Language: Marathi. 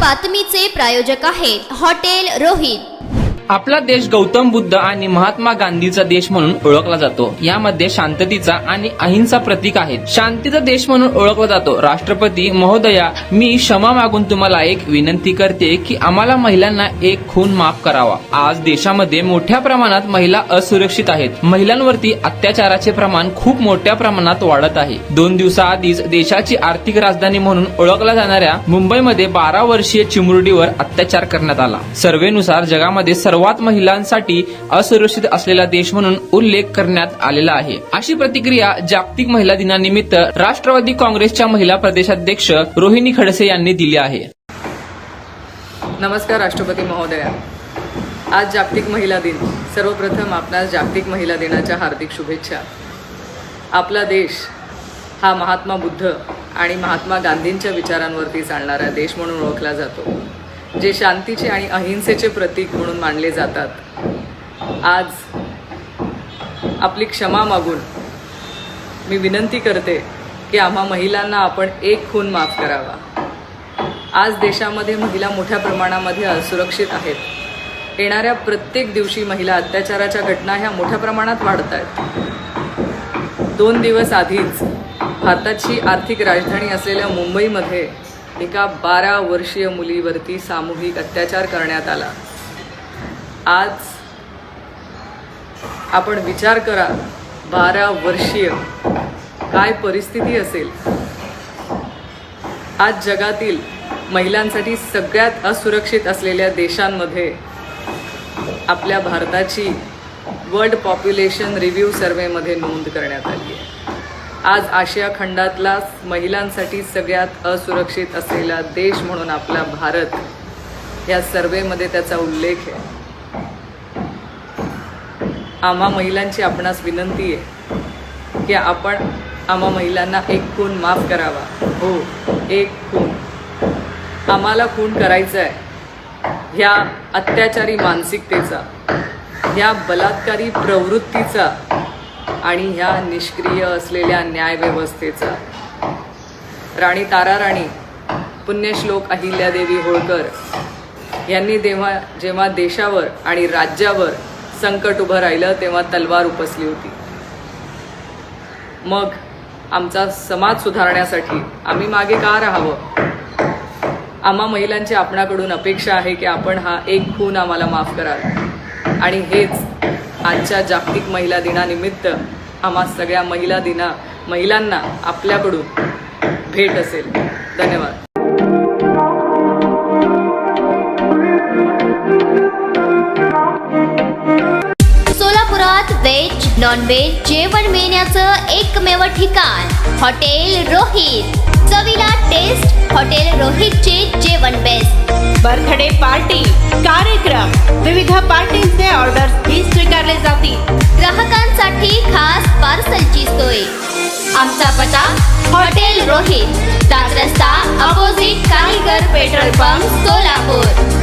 बातमीचे प्रायोजक आहेत हॉटेल रोहित। आपला देश गौतम बुद्ध आणि महात्मा गांधीचा देश म्हणून ओळखला जातो। यामध्ये शांततेचा आणि अहिंसा प्रतीक आहेत। शांतीचा देश म्हणून ओळखला जातो। राष्ट्रपती महोदया, मी क्षमा मागून तुम्हाला एक विनंती करते की आम्हाला महिलांना एक खून माफ करावा। आज देशामध्ये मोठ्या प्रमाणात महिला असुरक्षित आहेत। महिलांवरती अत्याचाराचे प्रमाण खूप मोठ्या प्रमाणात वाढत आहे। 2 दिवसाआधीच देशाची आर्थिक राजधानी म्हणून ओळखल्या जाणाऱ्या मुंबईमध्ये 12 वर्षीय चिमुरडीवर अत्याचार करण्यात आला। सर्व्हेनुसार जगामध्ये सर्वात महिलांसाठी असुरक्षित असलेला देश म्हणून उल्लेख करण्यात आलेला आहे। अशी प्रतिक्रिया जागतिक महिला दिनानिमित्त राष्ट्रवादी काँग्रेसच्या महिला प्रदेशाध्यक्ष रोहिणी खडसे यांनी दिली आहे। नमस्कार राष्ट्रपती महोदया, आज जागतिक महिला दिन। सर्वप्रथम आपणास जागतिक महिला दिनाच्या हार्दिक शुभेच्छा। आपला देश हा महात्मा बुद्ध आणि महात्मा गांधींच्या विचारांवरती चालणारा देश म्हणून ओळखला जातो, जे शांतीचे आणि अहिंसेचे प्रतीक म्हणून मानले जातात। आज आपली क्षमा मागून मी विनंती करते की आम्हा महिलांना आपण एक खून माफ करावा। आज देशामध्ये महिला मोठ्या प्रमाणामध्ये असुरक्षित आहेत। येणाऱ्या प्रत्येक दिवशी महिला अत्याचाराच्या घटना ह्या मोठ्या प्रमाणात वाढत आहेत। 2 दिवस आधीच भारताची आर्थिक राजधानी असलेल्या मुंबईमध्ये एका 12 वर्षीय मुलीवरती सामूहिक अत्याचार करण्यात आला। आज आपण विचार करा, 12 वर्षीय काय परिस्थिती असेल। आज जगातील महिलांसाठी सगळ्यात असुरक्षित असलेल्या देशांमध्ये आपल्या भारताची वर्ल्ड पॉप्युलेशन रिव्ह्यू सर्व्हेमध्ये नोंद करण्यात आली आहे। आज आशिया खंडातला महिलांसाठी सगळ्यात असुरक्षित असलेला देश म्हणून आपला भारत या सर्वेमध्ये त्याचा उल्लेख आहे। आम्हा महिलांची आपणास विनंती आहे की आपण आम्हा महिलांना एक खून माफ करावा। हो, एक खून आम्हाला खून करायचा आहे। ह्या अत्याचारी मानसिकतेचा, ह्या बलात्कारी प्रवृत्तीचा आणि ह्या निष्क्रिय असलेल्या न्यायव्यवस्थेचा। राणी ताराराणी, पुण्यश्लोक अहिल्यादेवी होळकर यांनी जेव्हा देशावर आणि राज्यावर संकट उभं राहिलं तेव्हा तलवार उपसली होती। मग आमचा समाज सुधारण्यासाठी आम्ही मागे का राहावं? आम्हा महिलांची आपणाकडून अपेक्षा आहे की आपण हा एक खून आम्हाला माफ कराल। आणि हेच आजच्या जागतिक महिला दिनानिमित्त आम्हा सगळ्या महिलांना आपल्याकडून भेट असेल। धन्यवाद। सोलापुरात व्हेज नॉन व्हेज जेवण मिळण्याचं एकमेव ठिकाण हॉटेल रोहित। चवीला टेस्ट, हॉटेल रोहितचे जेवण बेस्ट। बर्थडे पार्टी, कार्यक्रम, विविध पार्टींचे ऑर्डर्स ही स्वीकारले जातील। ग्राहकांसाठी खास पार्सलची सोय। आमचा पत्ता हॉटेल रोहित, 7 रस्ता अपोजिट कारीगर पेट्रोल पंप, सोलापूर।